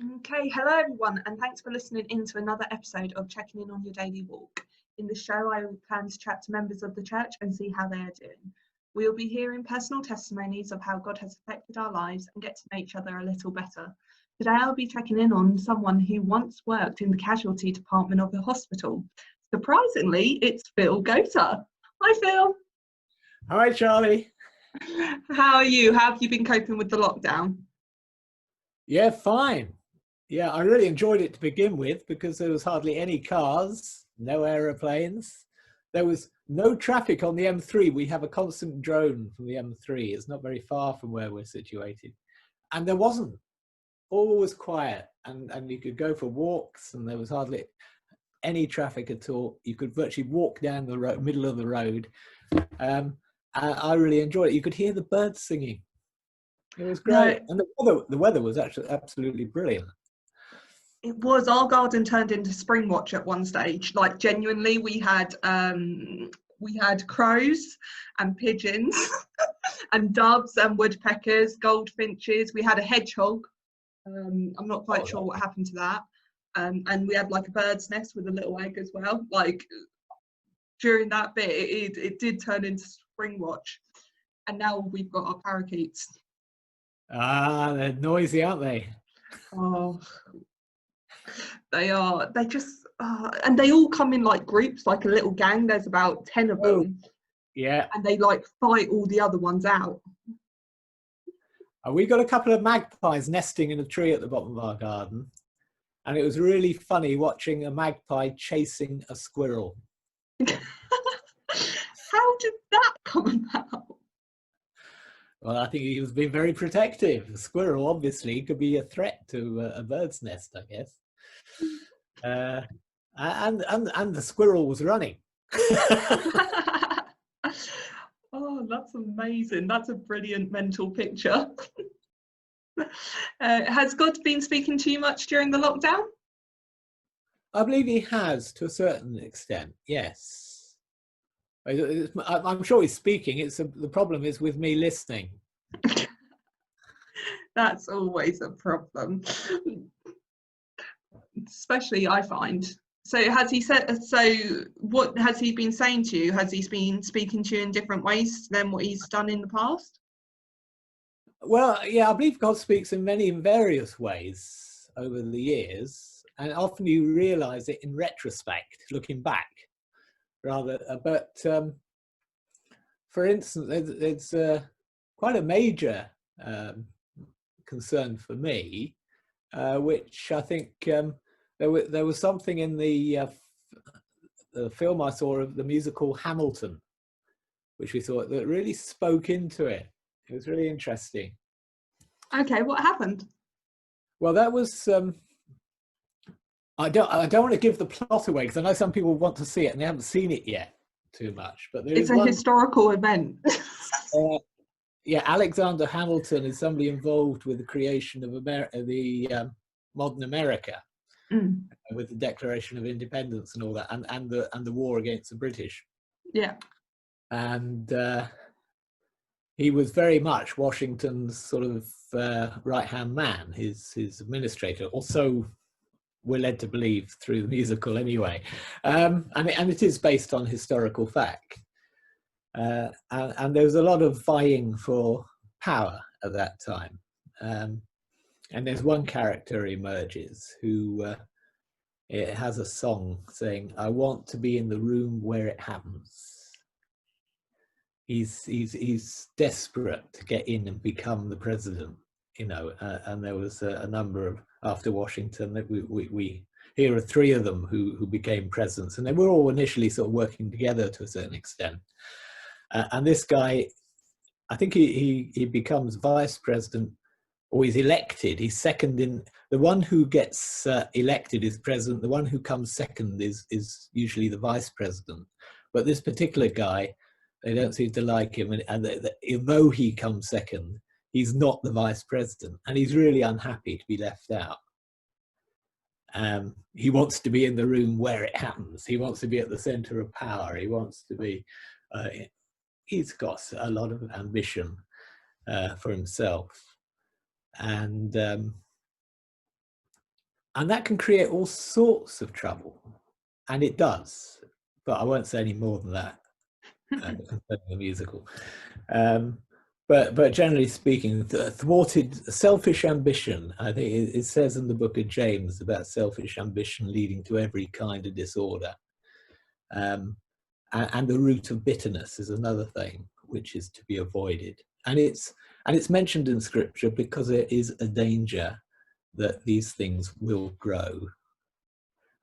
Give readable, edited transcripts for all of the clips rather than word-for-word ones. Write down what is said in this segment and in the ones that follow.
Okay, hello everyone, and thanks for listening in to another episode of Checking In on Your Daily Walk. In this show, I plan to chat to members of the church and see how they are doing. We will be hearing personal testimonies of how God has affected our lives and get to know each other a little better. Today, I'll be checking in on someone who once worked in the casualty department of the hospital. Surprisingly, it's Phil Gota. Hi, Phil. Hi, Charlie. How are you? How have you been coping with the lockdown? Yeah, fine. Yeah, I really enjoyed it to begin with because there was hardly any cars, no aeroplanes. There was no traffic on the M3. We have a constant drone from the M3. It's not very far from where we're situated. And there wasn't. All was quiet, and you could go for walks, and there was hardly any traffic at all. You could virtually walk down the middle of the road. I really enjoyed it. You could hear the birds singing. It was great. No. And the weather was actually absolutely brilliant. It was. Our garden turned into Springwatch at one stage. Like, genuinely, we had crows and pigeons and doves and woodpeckers, goldfinches. We had a hedgehog. I'm not quite sure what happened to that. And we had like a bird's nest with a little egg as well. Like, during that bit, it did turn into Springwatch. And now we've got our parakeets. Ah, they're noisy, aren't they? Oh, they are. They just and they all come in like groups, like a little gang. There's about 10 of them. Yeah. And they like fight all the other ones out. We got a couple of magpies nesting in a tree at the bottom of our garden, and it was really funny watching a magpie chasing a squirrel. How did that come about? Well, I think he was being very protective. The squirrel obviously could be a threat to a bird's nest, I guess. And the squirrel was running. Oh, that's amazing. That's a brilliant mental picture. Has God been speaking to you much during the lockdown? I believe he has, to a certain extent, yes. I'm sure he's speaking. The problem is with me listening. That's always a problem, especially I find. So has he said? So what has he been saying to you? Has he been speaking to you in different ways than what he's done in the past? Well, yeah, I believe God speaks in many various ways over the years, and often you realise it in retrospect, looking back, rather. But for instance, it's quite a major concern for me, which I think there was something in the film I saw of the musical Hamilton, which we thought that really spoke into it. It was really interesting. Okay, what happened? Well, that was. I don't want to give the plot away because I know some people want to see it and they haven't seen it yet too much. But it's a historical event. Yeah, Alexander Hamilton is somebody involved with the creation of the modern America, with the Declaration of Independence and all that, and the war against the British. Yeah. And he was very much Washington's sort of right-hand man, his administrator, or so we're led to believe through the musical anyway. And it is based on historical fact. And there was a lot of vying for power at that time. And there's one character emerges who it has a song saying, "I want to be in the room where it happens." He's desperate to get in and become the president, you know. And there was a number of, after Washington, that we here are three of them who became presidents, and they were all initially sort of working together to a certain extent. And this guy, I think he becomes vice president, or he's elected. He's second in. The one who gets elected is president. The one who comes second is usually the vice president. But this particular guy, they don't seem to like him, and though he comes second, he's not the vice president, and he's really unhappy to be left out. He wants to be in the room where it happens. He wants to be at the center of power. He wants to be. He's got a lot of ambition for himself, and And that can create all sorts of trouble. And it does. But I won't say any more than that concerning the musical. But generally speaking, thwarted selfish ambition, I think it says in the book of James about selfish ambition leading to every kind of disorder. And the root of bitterness is another thing which is to be avoided. And it's mentioned in Scripture because there is a danger that these things will grow.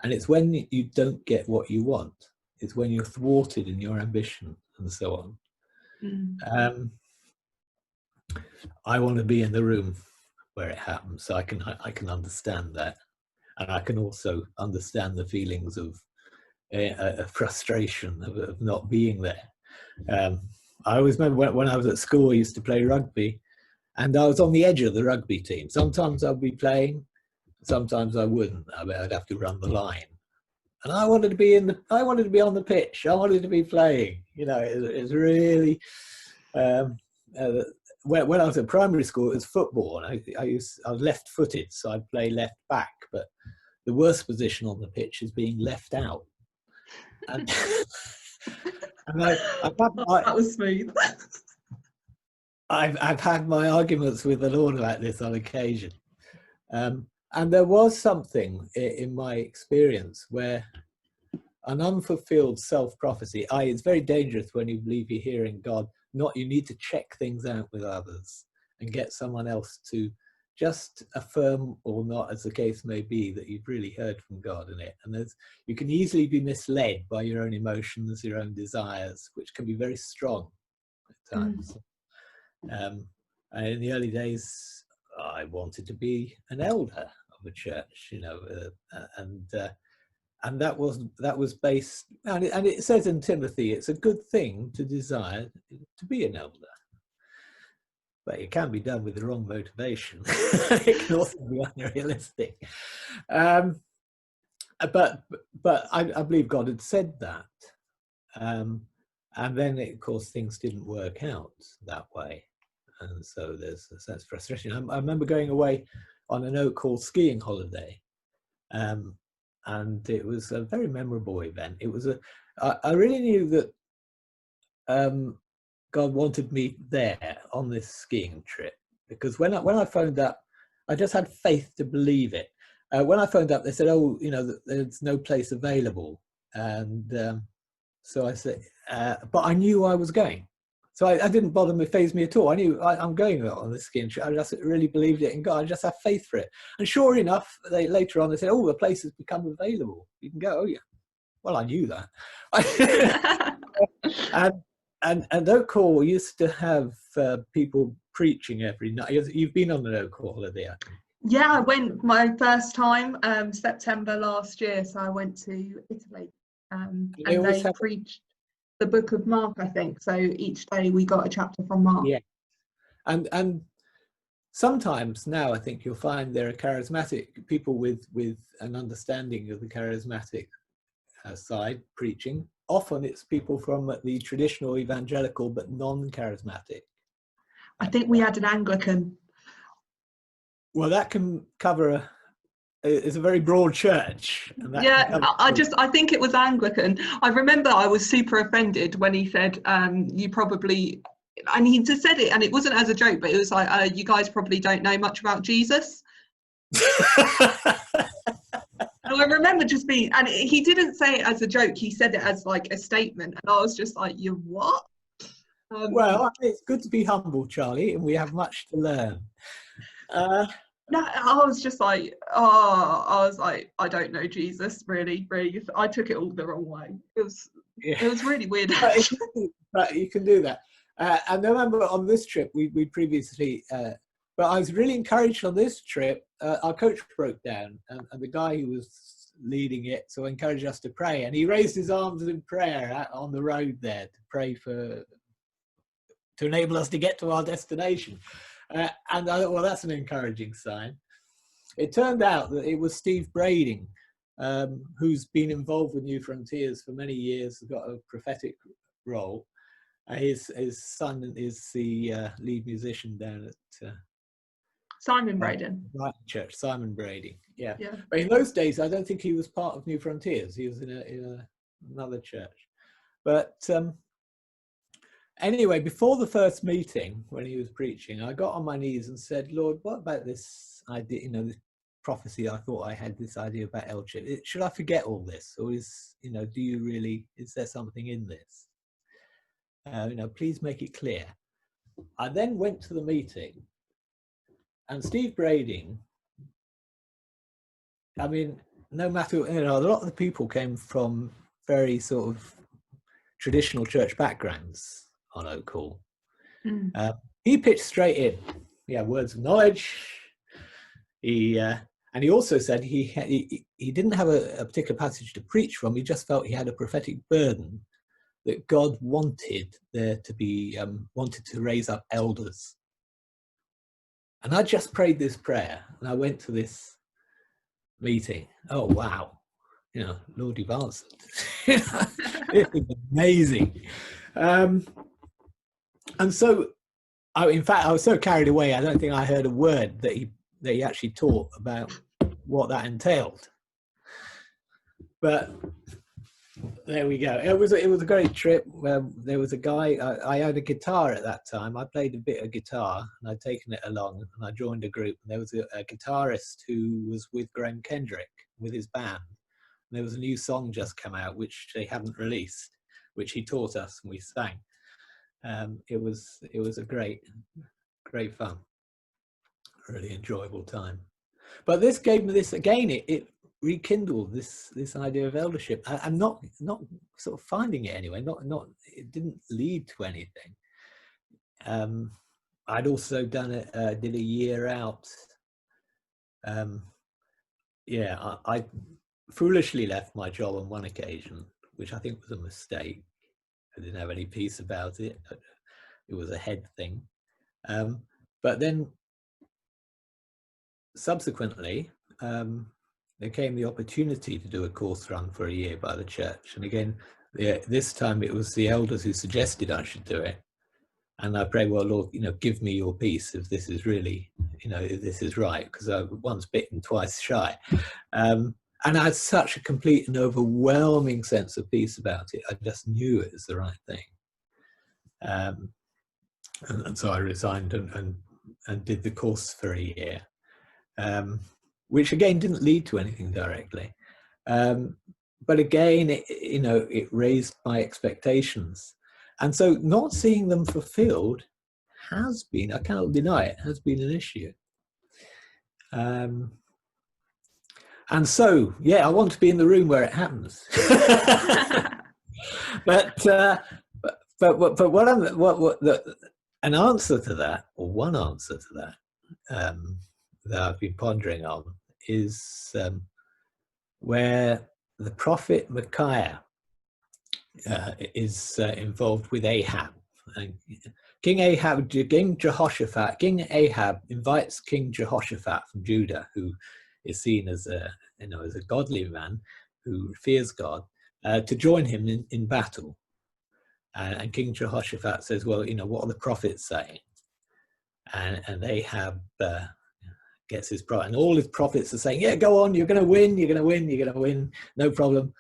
And it's when you don't get what you want. It's when you're thwarted in your ambition and so on. Mm. I want to be in the room where it happens, so I can understand that, and I can also understand the feelings of a frustration of not being there. I always remember when I was at school, I used to play rugby, and I was on the edge of the rugby team. Sometimes I'd be playing, sometimes I wouldn't. I'd have to run the line, and I wanted to be on the pitch. I wanted to be playing. You know, it was really. When I was at primary school, it was football, and I was left-footed, so I'd play left back. But the worst position on the pitch is being left out. And, that was smooth. I've had my arguments with the Lord about this on occasion, and there was something in my experience where an unfulfilled self-prophecy, it's very dangerous when you believe you're hearing God. You need to check things out with others and get someone else to just affirm or not, as the case may be, that you've really heard from God in it. And you can easily be misled by your own emotions, your own desires, which can be very strong at times. And in the early days, I wanted to be an elder of a church, you know, and that was based, and it says in Timothy, it's a good thing to desire to be an elder, but it can be done with the wrong motivation. It can also be unrealistic. But I believe God had said that, and then of course things didn't work out that way, and so there's a sense of frustration. I remember going away on an Oak Hall skiing holiday. And it was a very memorable event. It was I really knew that God wanted me there on this skiing trip, because when I phoned up, I just had faith to believe it. When I phoned up, they said, "Oh, you know, there's no place available," and so I said, but I knew I was going. So I didn't bother phase me at all. I knew I'm going on this skiing trip. I just really believed it in God. I just have faith for it. And sure enough, later on they said, "Oh, the place has become available. You can go." Oh yeah. Well, I knew that. and Oak Hall used to have people preaching every night. You've been on an Oak Hall holiday, I think. Yeah, I went my first time September last year. So I went to Italy, and they preached the book of Mark, I think. So each day we got a chapter from Mark. Yeah, and sometimes now I think you'll find there are charismatic people with an understanding of the charismatic side preaching. Often it's people from the traditional evangelical but non-charismatic. I think we had an Anglican. Well, that can cover it's a very broad church. Yeah, I think it was Anglican. I remember I was super offended when he said, you probably, and he just said it, and it wasn't as a joke, but it was like, you guys probably don't know much about Jesus. And I remember just being, and he didn't say it as a joke, he said it as like a statement, and I was just like, you what? Well, it's good to be humble, Charlie, and we have much to learn. No, I was just like, I don't know Jesus, really. I took it all the wrong way. It was really weird. But you can do that. And I remember on this trip, we previously, but I was really encouraged on this trip. Our coach broke down, and the guy who was leading it, so encouraged us to pray. And he raised his arms in prayer on the road there to pray to enable us to get to our destination. And I thought, well, that's an encouraging sign. It turned out that it was Steve Brading, who's been involved with New Frontiers for many years, got a prophetic role. His son is the lead musician down at Simon Braden. Right church, Simon Brady. Yeah. Yeah. But in those days, I don't think he was part of New Frontiers. He was in another church. But anyway, before the first meeting, when he was preaching, I got on my knees and said, Lord, what about this idea, this prophecy? I thought I had this idea about eldership. Should I forget all this? Or is there something in this? Please make it clear. I then went to the meeting, and Steve Brading, I mean, no matter, a lot of the people came from very sort of traditional church backgrounds on Oak Hall. He pitched straight in. Yeah, words of knowledge. And he also said he didn't have a particular passage to preach from. He just felt he had a prophetic burden that God wanted there to be, wanted to raise up elders. And I just prayed this prayer, and I went to this meeting. Oh, wow. Lord, you've answered. It was amazing. And so, in fact, I was so carried away, I don't think I heard a word that he actually taught about what that entailed. But there we go. It was a great trip. There was a guy, I had a guitar at that time. I played a bit of guitar, and I'd taken it along, and I joined a group. And there was a guitarist who was with Graham Kendrick with his band. And there was a new song just come out, which they hadn't released, which he taught us, and we sang. It was a great fun, really enjoyable time. But this gave me this again. It rekindled this idea of eldership. I'm not sort of finding it anyway. It didn't lead to anything. I'd also did a year out. I foolishly left my job on one occasion, which I think was a mistake. I didn't have any peace about it. It was a head thing. But then subsequently, there came the opportunity to do a course run for a year by the church. And again, this time it was the elders who suggested I should do it. And I prayed, well, Lord, give me your peace if this is really, if this is right, because I was once bitten, twice shy. And I had such a complete and overwhelming sense of peace about it. I just knew it was the right thing. And so I resigned and did the course for a year, which again didn't lead to anything directly. But again, it raised my expectations. And so not seeing them fulfilled has been, I cannot deny it, has been an issue. And so, yeah, I want to be in the room where it happens. But an answer to that, or one answer to that, that I've been pondering on is where the prophet Micaiah is involved with Ahab. And King Ahab invites King Jehoshaphat from Judah, who is seen as a godly man who fears God, to join him in battle. And King Jehoshaphat says, well, what are the prophets saying? And Ahab gets his prophet, and all his prophets are saying, yeah, go on, you're going to win, you're going to win, you're going to win, no problem.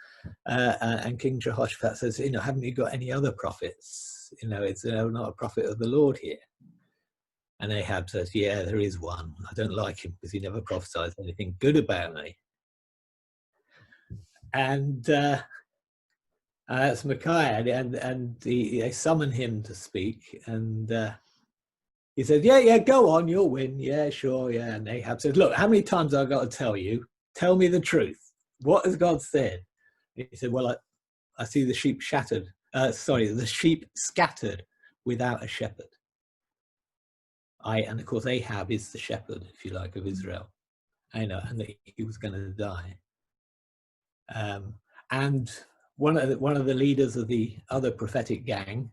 And King Jehoshaphat says, haven't you got any other prophets? It's not a prophet of the Lord here. And Ahab says, yeah, there is one. I don't like him because he never prophesies anything good about me. And that's Micaiah, and they summon him to speak, and he said, yeah, go on, you'll win. Yeah, sure, yeah. And Ahab said, look, how many times have I got to tell you? Tell me the truth. What has God said? He said, well, I see the sheep the sheep scattered without a shepherd. And of course, Ahab is the shepherd, if you like, of Israel. And that he was going to die. And one of the leaders of the other prophetic gang,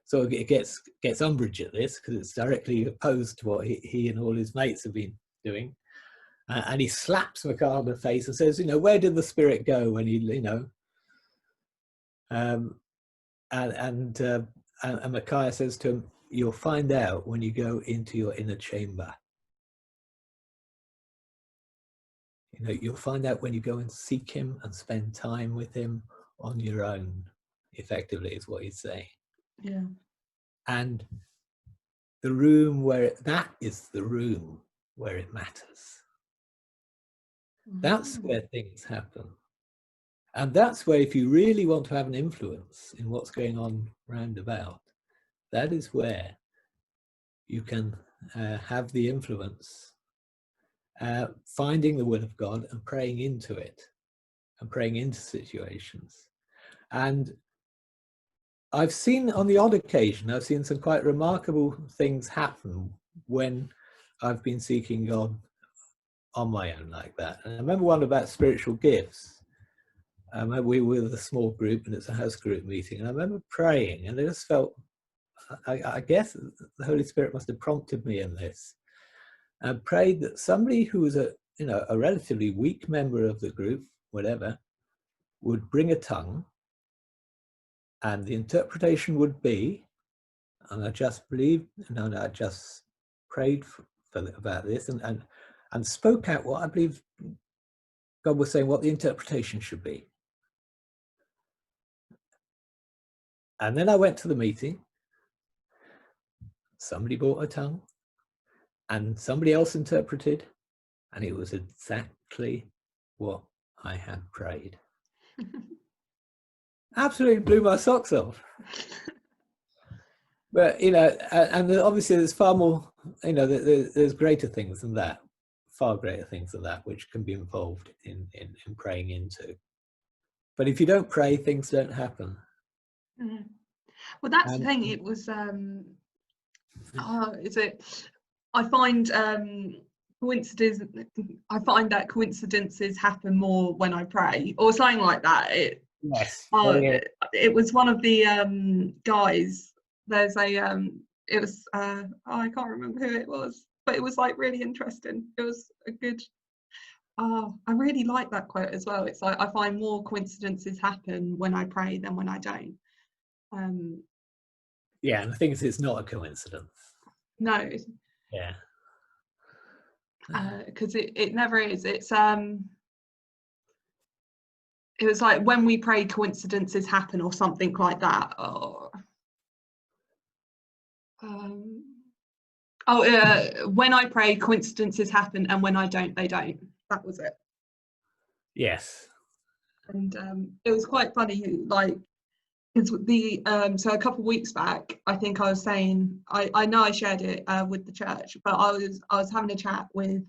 so it gets umbrage at this because it's directly opposed to what he and all his mates have been doing. And he slaps Micaiah in the face and says, where did the Spirit go when and Micaiah says to him, you'll find out when you go into your inner chamber. You know, you'll find out when you go and seek him and spend time with him on your own, effectively, is what he's saying. Yeah. And the room where that is the room where it matters. That's where things happen. And that's where, if you really want to have an influence in what's going on round about, that is where you can have the influence, finding the will of God and praying into it, and praying into situations. And I've seen, on the odd occasion, I've seen some quite remarkable things happen when I've been seeking God on my own like that. And I remember one about spiritual gifts. We were with a small group, and it's a house group meeting, and I remember praying, and I just felt, I guess the Holy Spirit must have prompted me in this. I prayed that somebody who was a relatively weak member of the group, whatever, would bring a tongue, and the interpretation would be, and I just believed, and I just prayed about this, and spoke out what I believe God was saying, what the interpretation should be. And then I went to the meeting. Somebody brought a tongue, and somebody else interpreted, and it was exactly what I had prayed. Absolutely blew my socks off. But, you know, and obviously there's far more, you know, there's greater things than that, far greater things than that, which can be involved in praying into. But if you don't pray, things don't happen. Mm. Well, that's the thing. It was, I find that coincidences happen more when I pray, or something like that. Yes. It was one of the guys. There's a it was I can't remember who it was, but it was like really interesting. It was a good. I really like that quote as well. It's like, I find more coincidences happen when I pray than when I don't. Yeah, and the thing is, it's not a coincidence. No. Yeah. Because it never is. It's it was like when we pray, coincidences happen, or something like that. When I pray, coincidences happen, and when I don't, they don't. That was it. Yes. And it was quite funny, like, because so a couple of weeks back, I think I was saying, I know I shared it with the church, but I was having a chat with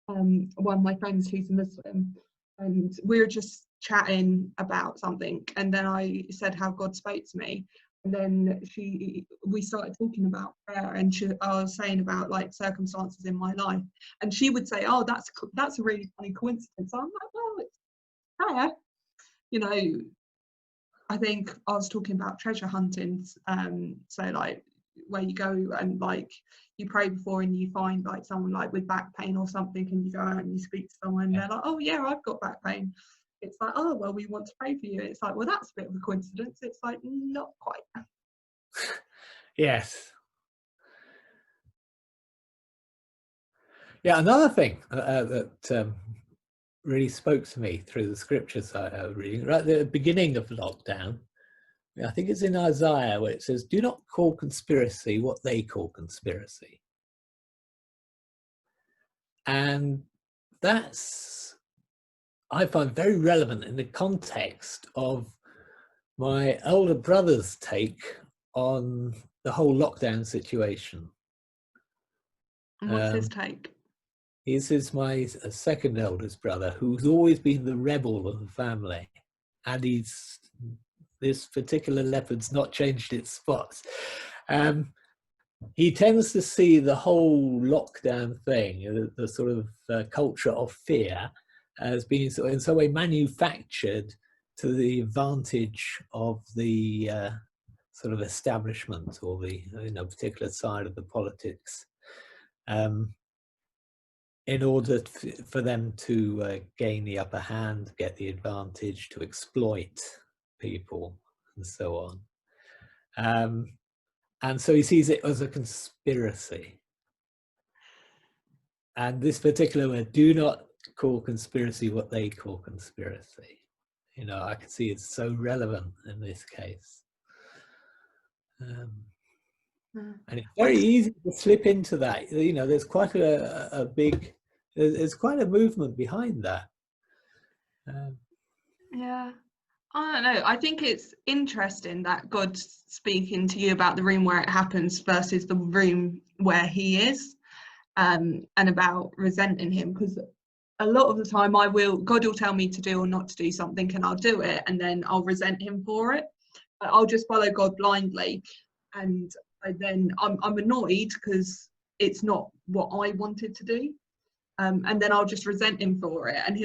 one of my friends who's a Muslim, and we were just chatting about something, and then I said how God spoke to me, and then we started talking about prayer, and I was saying about like circumstances in my life, and she would say, oh, that's a really funny coincidence. I'm like, well, it's prayer, you know. I think I was talking about treasure hunting, so like where you go and like you pray before and you find like someone like with back pain or something, and you go out and you speak to someone, and they're like, oh yeah, I've got back pain. It's like, oh well, we want to pray for you. It's like, well, that's a bit of a coincidence. It's like, not quite. Yes. Yeah, another thing that really spoke to me through the scriptures I was reading right at the beginning of lockdown. I think it's in Isaiah where it says, do not call conspiracy what they call conspiracy. And that's, I find, very relevant in the context of my elder brother's take on the whole lockdown situation. And what's his take? He's my second eldest brother, who's always been the rebel of the family. And this particular leopard's not changed its spots. He tends to see the whole lockdown thing, the sort of culture of fear, as being in some way manufactured to the advantage of the sort of establishment, or the particular side of the politics, in order for them to gain the upper hand, get the advantage, to exploit people, and so on. And so he sees it as a conspiracy. And this particular word, do not call conspiracy what they call conspiracy. You know, I can see it's so relevant in this case. And it's very easy to slip into that. You know, there's quite there's quite a movement behind that. Yeah, I don't know. I think it's interesting that God's speaking to you about the room where it happens versus the room where he is, and about resenting him, because a lot of the time God will tell me to do or not to do something, and I'll do it, and then I'll resent him for it. I'll just follow God blindly, and I'm annoyed because it's not what I wanted to do, and then I'll just resent him for it, and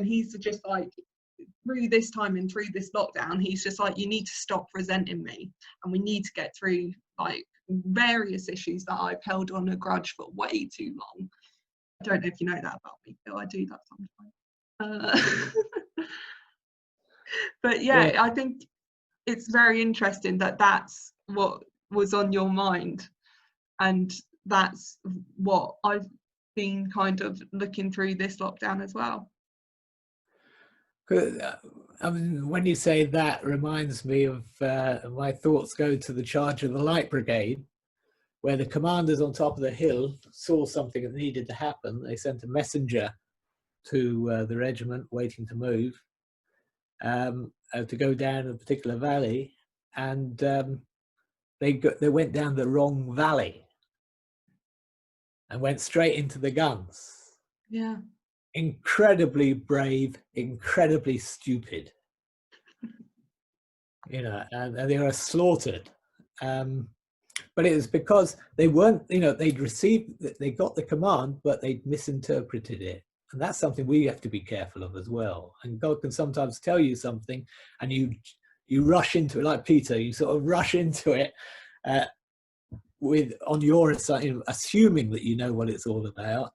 he's just like, through this time and through this lockdown, he's just like, you need to stop resenting me, and we need to get through like various issues that I've held on a grudge for way too long. I don't know if you know that about me, Phil. I do that sometimes. But yeah, I think it's very interesting that that's what was on your mind, and that's what I've been kind of looking through this lockdown as well. I mean, when you say that, reminds me of my thoughts go to the charge of the Light Brigade, where the commanders on top of the hill saw something that needed to happen. They sent a messenger to the regiment waiting to move, to go down a particular valley, and they went down the wrong valley and went straight into the guns. Yeah. Incredibly brave, incredibly stupid. You know, and they were slaughtered. But it was because they weren't, you know, they got the command, but they misinterpreted it. And that's something we have to be careful of as well. And God can sometimes tell you something and you rush into it, like Peter, you sort of rush into it on your side, assuming that you know what it's all about.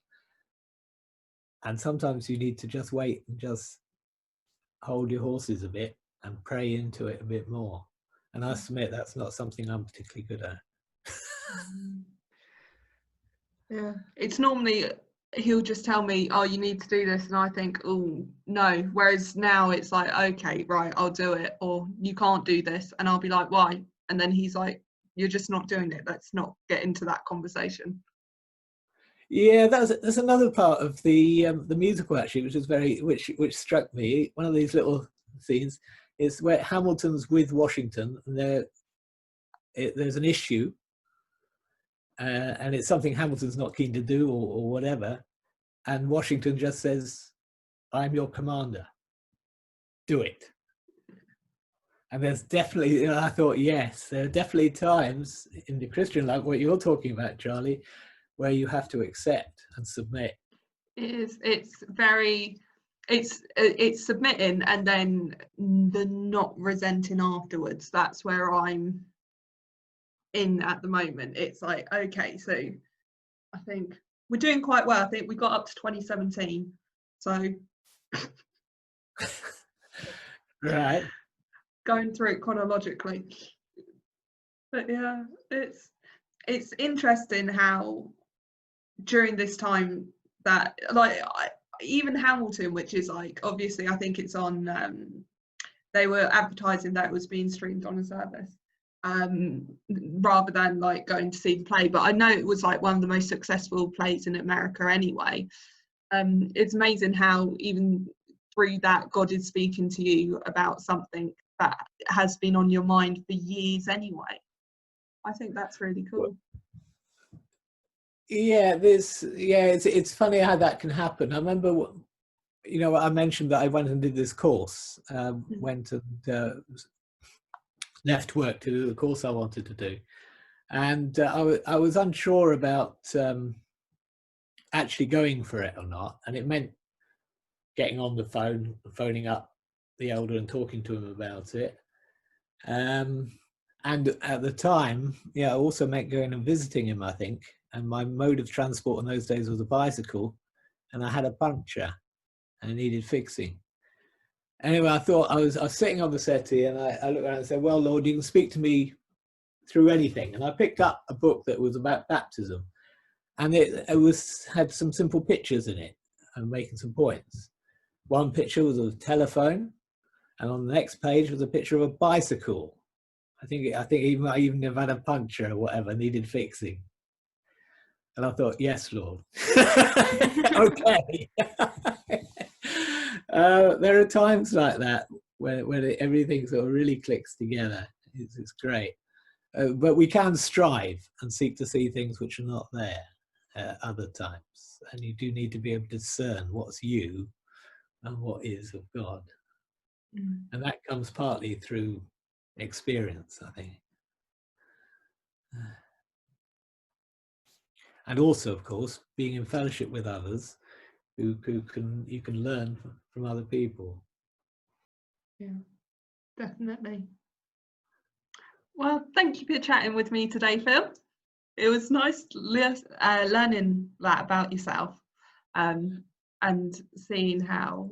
And sometimes you need to just wait and just hold your horses a bit and pray into it a bit more. And I submit that's not something I'm particularly good at. Yeah, it's normally he'll just tell me, oh, you need to do this, and I think, oh no, whereas now it's like, okay, right, I'll do it, or you can't do this, and I'll be like, why? And then he's like, you're just not doing it, let's not get into that conversation. Yeah, that's another part of the musical, actually, which is which struck me. One of these little scenes is where Hamilton's with Washington, and there's an issue, and it's something Hamilton's not keen to do or whatever, and Washington just says, "I'm your commander. Do it." And there's definitely, you know, I thought, yes, there are definitely times in the Christian life, what you're talking about, Charlie, where you have to accept and submit. It's submitting, and then the not resenting afterwards. That's where I'm in at the moment. It's like, okay, so I think we're doing quite well. I think we got up to 2017, so Right, going through it chronologically. But yeah, it's interesting how during this time that, like, even Hamilton, which is like, obviously I think it's on, they were advertising that it was being streamed on a service, rather than like going to see the play, but I know it was like one of the most successful plays in America anyway. It's amazing how even through that God is speaking to you about something that has been on your mind for years anyway. I think that's really cool. Yeah, it's funny how that can happen. I remember, you know, I mentioned that I went and did this course, went and left work to do the course I wanted to do, and I was unsure about actually going for it or not, and it meant getting on the phone, phoning up the elder and talking to him about it. And at the time, yeah, it also meant going and visiting him, I think. And my mode of transport in those days was a bicycle, and I had a puncture and it needed fixing. Anyway, I thought I was sitting on the settee, and I looked around and said, well, Lord, you can speak to me through anything. And I picked up a book that was about baptism, and it had some simple pictures in it. and making some points. One picture was of a telephone, and on the next page was a picture of a bicycle. I think he might even have had a puncture or whatever, needed fixing. And I thought, yes, Lord. Okay. There are times like that when everything sort of really clicks together. It's great. But we can strive and seek to see things which are not there other times. And you do need to be able to discern what's you and what is of God. And that comes partly through experience, I think. And also, of course, being in fellowship with others who you can learn from other people. Yeah, definitely. Well, thank you for chatting with me today, Phil. It was nice learning that about yourself, and seeing how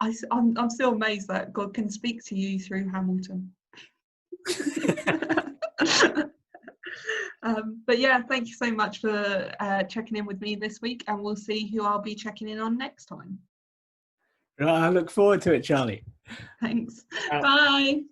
I'm still amazed that God can speak to you through Hamilton. But yeah, thank you so much for checking in with me this week, and we'll see who I'll be checking in on next time. Right, I look forward to it, Charlie. Thanks. Bye.